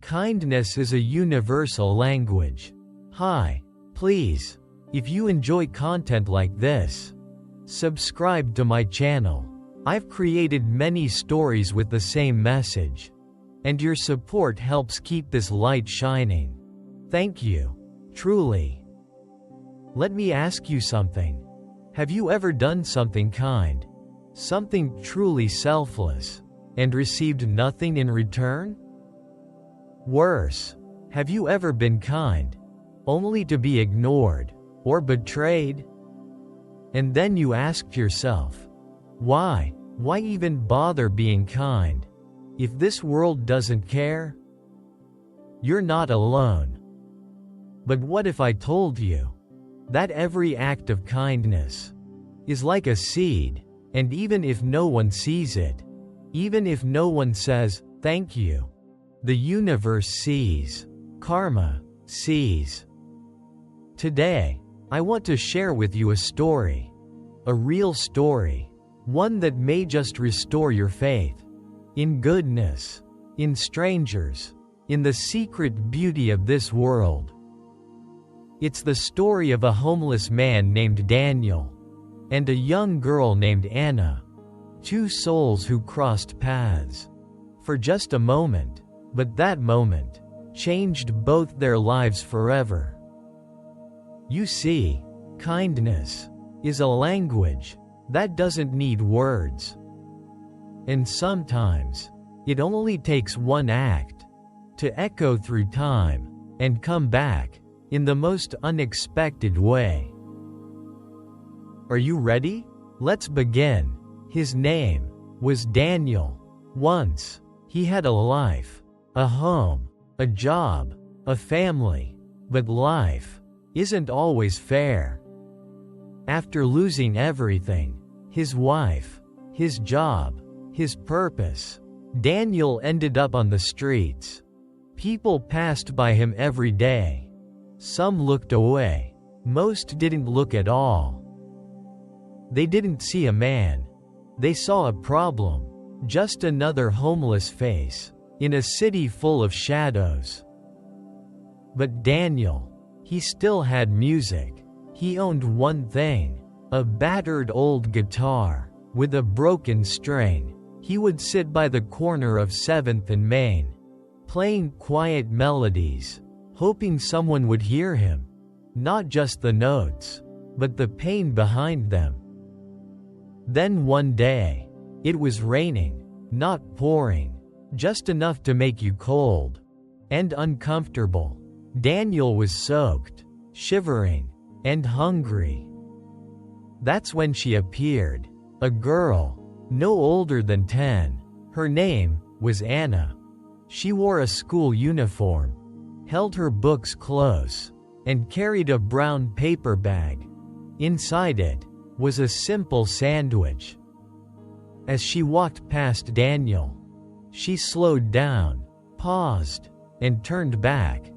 Kindness is a universal language. Hi, please, if you enjoy content like this, subscribe to my channel. I've created many stories with the same message, and your support helps keep this light shining. Thank you, truly. Let me ask you something. Have you ever done something kind, something truly selfless, and received nothing in return? Worse, have you ever been kind, only to be ignored, or betrayed? And then you asked yourself, why even bother being kind, if this world doesn't care? You're not alone. But what if I told you that every act of kindness is like a seed, and even if no one sees it, even if no one says, thank you, the universe sees, karma sees. Today, I want to share with you a story, a real story, one that may just restore your faith in goodness, in strangers, in the secret beauty of this world. It's the story of a homeless man named Daniel and a young girl named Anna, two souls who crossed paths for just a moment, but that moment changed both their lives forever. You see, kindness is a language that doesn't need words. And sometimes, it only takes one act to echo through time and come back in the most unexpected way. Are you ready? Let's begin. His name was Daniel. Once, he had a life, a home, a job, a family, but life isn't always fair. After losing everything, his wife, his job, his purpose, Daniel ended up on the streets. People passed by him every day. Some looked away. Most didn't look at all. They didn't see a man. They saw a problem, just another homeless face in a city full of shadows. But Daniel, he still had music. He owned one thing, a battered old guitar with a broken string. He would sit by the corner of 7th and Main, playing quiet melodies, hoping someone would hear him. Not just the notes, but the pain behind them. Then one day, it was raining, not pouring, just enough to make you cold and uncomfortable. Daniel was soaked, shivering, and hungry. That's when she appeared, a girl, no older than 10. Her name was Anna. She wore a school uniform, held her books close, and carried a brown paper bag. Inside it was a simple sandwich. As she walked past Daniel, she slowed down, paused, and turned back.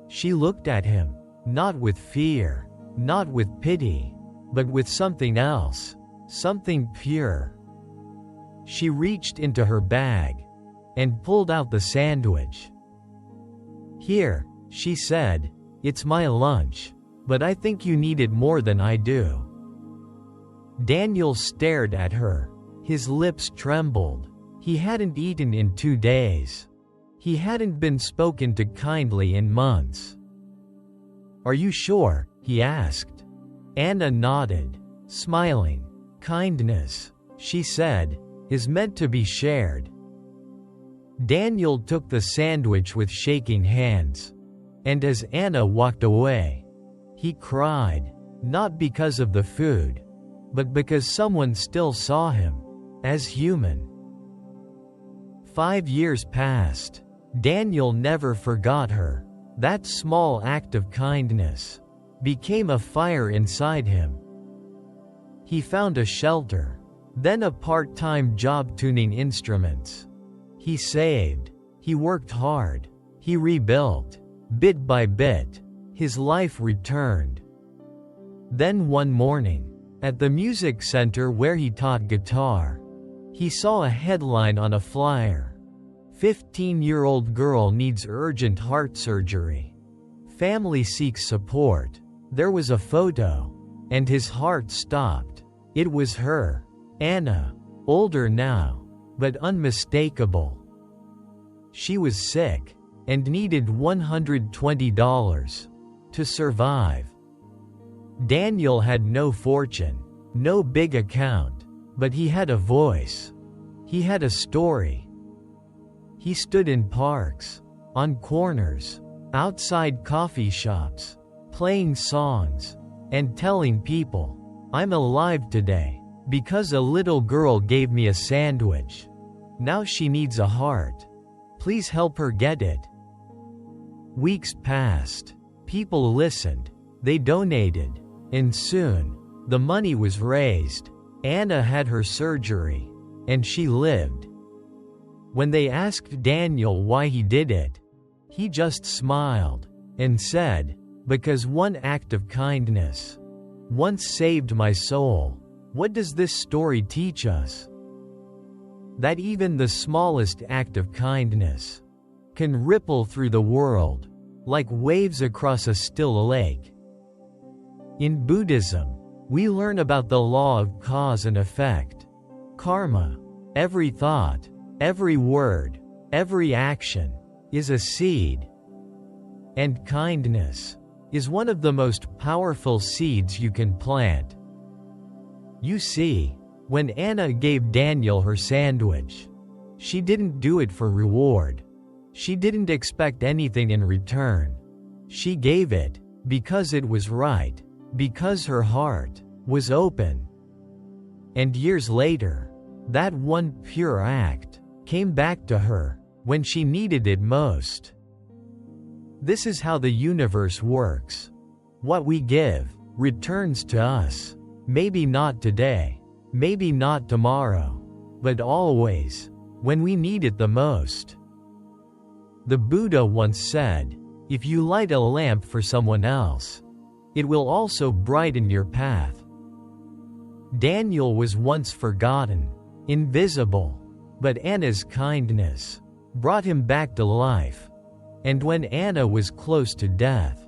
She looked at him, not with fear, not with pity, but with something else, something pure. She reached into her bag and pulled out the sandwich. "Here," she said, "it's my lunch, but I think you need it more than I do." Daniel stared at her. His lips trembled. He hadn't eaten in 2 days. He hadn't been spoken to kindly in months. "Are you sure?" he asked. Anna nodded, smiling. "Kindness," she said, "is meant to be shared." Daniel took the sandwich with shaking hands. And as Anna walked away, he cried, not because of the food, but because someone still saw him as human. 5 years passed. Daniel never forgot her. That small act of kindness became a fire inside him. He found a shelter, then a part-time job tuning instruments. He saved. He worked hard. He rebuilt. Bit by bit, his life returned. Then one morning, at the music center where he taught guitar, he saw a headline on a flyer: 15-year-old girl needs urgent heart surgery. Family seeks support. There was a photo. And his heart stopped. It was her. Anna. Older now. But unmistakable. She was sick. And needed $120 to survive. Daniel had no fortune. No big account. But he had a voice. He had a story. He stood in parks. On corners. Outside coffee shops. Playing songs. And telling people, I'm alive today, because a little girl gave me a sandwich. Now she needs a heart. Please help her get it. Weeks passed. People listened. They donated. And soon, the money was raised. Anna had her surgery. And she lived. When they asked Daniel why he did it, he just smiled and said, because one act of kindness once saved my soul. What does this story teach us? That even the smallest act of kindness can ripple through the world, like waves across a still lake. In Buddhism, we learn about the law of cause and effect. Karma. Every thought, every word, every action is a seed. And kindness is one of the most powerful seeds you can plant. You see, when Anna gave Daniel her sandwich, she didn't do it for reward. She didn't expect anything in return. She gave it because it was right, because her heart was open. And years later, that one pure act came back to her when she needed it most. This is how the universe works. What we give returns to us. Maybe not today, maybe not tomorrow, but always, when we need it the most. The Buddha once said, if you light a lamp for someone else, it will also brighten your path. Daniel was once forgotten, invisible, but Anna's kindness brought him back to life. And when Anna was close to death,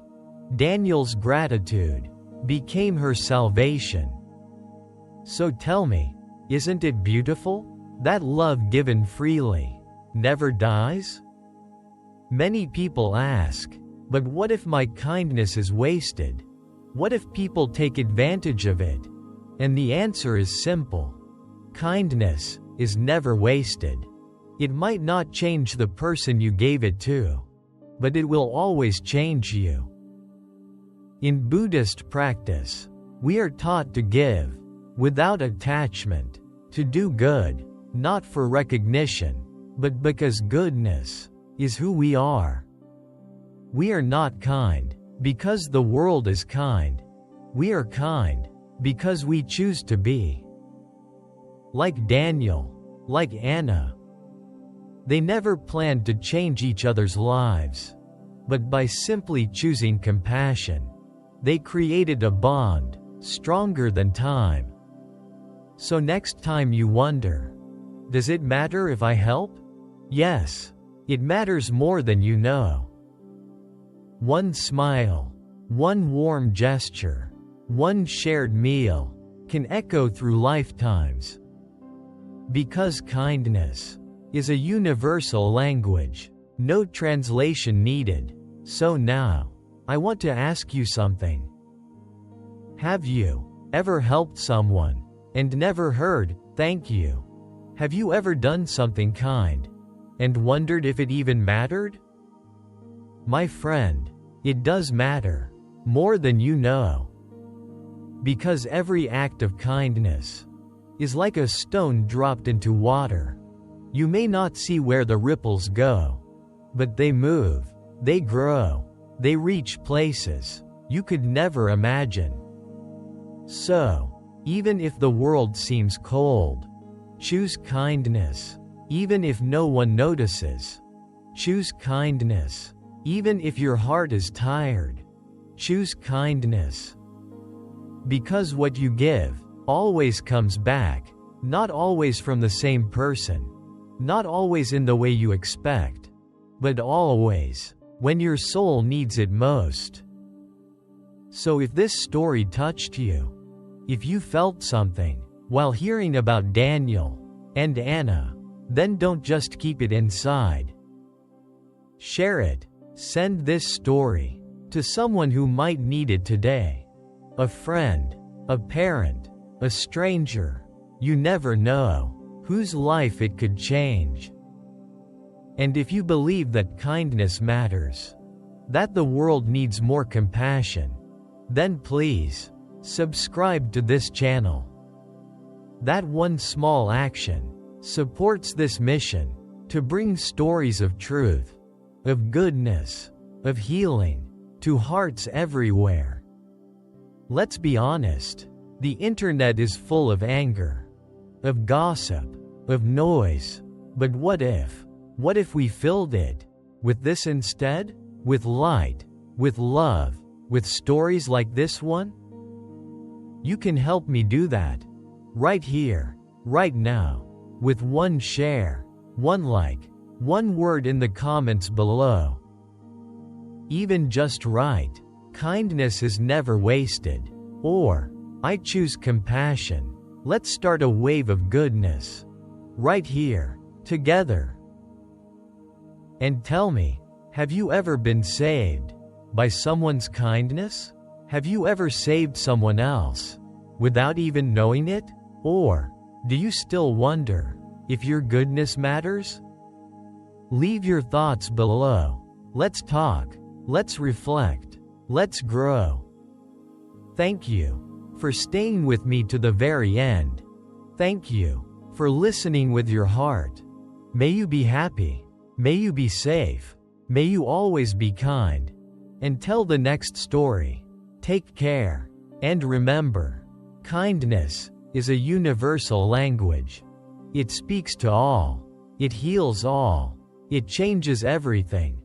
Daniel's gratitude became her salvation. So tell me, isn't it beautiful? That love given freely never dies? Many people ask, but what if my kindness is wasted? What if people take advantage of it? And the answer is simple. Kindness is never wasted. It might not change the person you gave it to, but it will always change you. In Buddhist practice, we are taught to give without attachment, to do good, not for recognition, but because goodness is who we are. We are not kind because the world is kind. We are kind because we choose to be. Like Daniel, like Anna. They never planned to change each other's lives, but by simply choosing compassion, they created a bond stronger than time. So next time you wonder, does it matter if I help? Yes, it matters more than you know. One smile, one warm gesture, one shared meal can echo through lifetimes. Because kindness is a universal language, no translation needed. So now, I want to ask you something. Have you ever helped someone and never heard, thank you? Have you ever done something kind and wondered if it even mattered? My friend, it does matter, more than you know. Because every act of kindness is like a stone dropped into water. You may not see where the ripples go, but they move, they grow, they reach places you could never imagine. So, even if the world seems cold, choose kindness, even if no one notices. Choose kindness, even if your heart is tired. Choose kindness. Because what you give always comes back, not always from the same person, Not always in the way you expect, but always when your soul needs it most. So if this story touched you, if you felt something while hearing about Daniel and Anna, then don't just keep it inside. Share it. Send this story to someone who might need it today. A friend, a parent, a stranger. You never know whose life it could change. And if you believe that kindness matters, that the world needs more compassion, then please subscribe to this channel. That one small action supports this mission to bring stories of truth, of goodness, of healing to hearts everywhere. Let's be honest, the internet is full of anger, of gossip, of noise, but what if we filled it with this instead? With light, with love, with stories like this one? You can help me do that. Right here, right now, with one share, one like, one word in the comments below. Even just right. Kindness is never wasted. Or, I choose compassion. Let's start a wave of goodness. Right here, together. And tell me, have you ever been saved by someone's kindness? Have you ever saved someone else without even knowing it? Or, do you still wonder if your goodness matters? Leave your thoughts below. Let's talk. Let's reflect. Let's grow. Thank you for staying with me to the very end. Thank you for listening with your heart. May you be happy. May you be safe. May you always be kind. Until the next story, take care. And remember, kindness is a universal language. It speaks to all. It heals all. It changes everything.